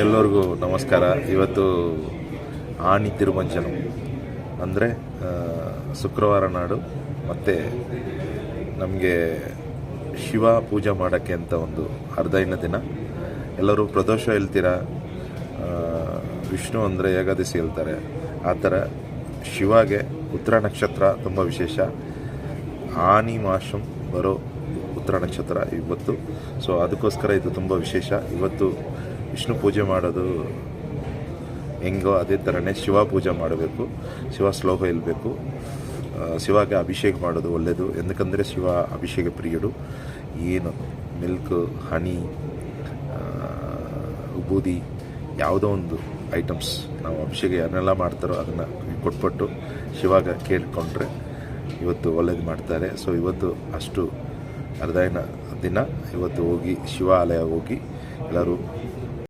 ಎಲ್ಲರಿಗೂ ನಮಸ್ಕಾರ. ಇವತ್ತು ಆನಿ ತಿರುಮಂಜನಂ ಅಂದರೆ ಶುಕ್ರವಾರ ನಾಡು ಮತ್ತು ನಮಗೆ ಶಿವ ಪೂಜೆ ಮಾಡೋಕ್ಕೆ ಅಂತ ಒಂದು ಅರ್ಧೈನ ದಿನ. ಎಲ್ಲರೂ ಪ್ರದೋಷ ಹೇಳ್ತೀರಾ, ವಿಷ್ಣು ಅಂದರೆ ಏಕಾದಶಿ ಹೇಳ್ತಾರೆ. ಆ ಥರ ಶಿವಾಗೆ ಉತ್ತರ ನಕ್ಷತ್ರ ತುಂಬ ವಿಶೇಷ. ಆನಿ ಮಾಸಂ ಬರೋ ಉತ್ತರ ನಕ್ಷತ್ರ ಇವತ್ತು. ಸೊ ಅದಕ್ಕೋಸ್ಕರ ಇದು ತುಂಬ ವಿಶೇಷ. ಇವತ್ತು ವಿಷ್ಣು ಪೂಜೆ ಮಾಡೋದು ಹೆಂಗೋ ಅದೇ ಥರನೇ ಶಿವ ಪೂಜೆ ಮಾಡಬೇಕು, ಶಿವ ಶ್ಲೋಕ ಇಲ್ಲಬೇಕು. ಶಿವಗೆ ಅಭಿಷೇಕ ಮಾಡೋದು ಒಳ್ಳೆಯದು, ఎందుకంದರೆ ಶಿವ ಅಭಿಷೇಕ ಪ್ರಿಯುಡು. ಏನು ಮಿಲ್ಕು, ಹನಿ, ಉಬೂದಿ ಯಾವುದೋ ಒಂದು ಐಟಮ್ಸ್ ನಾವು ಅಭಿಷೇಕ ಏನೆಲ್ಲ ಮಾಡ್ತಾರೋ ಅದನ್ನು ಕೊಟ್ಬಿಟ್ಟು ಶಿವಾಗ ಕೇಳಿಕೊಂಡ್ರೆ ಇವತ್ತು ಒಳ್ಳೇದು ಮಾಡ್ತಾರೆ. ಸೊ ಇವತ್ತು ಅಷ್ಟು ಅರ್ಧೈನ ದಿನ. ಇವತ್ತು ಹೋಗಿ ಶಿವಾಲಯ ಹೋಗಿ ಎಲ್ಲರೂ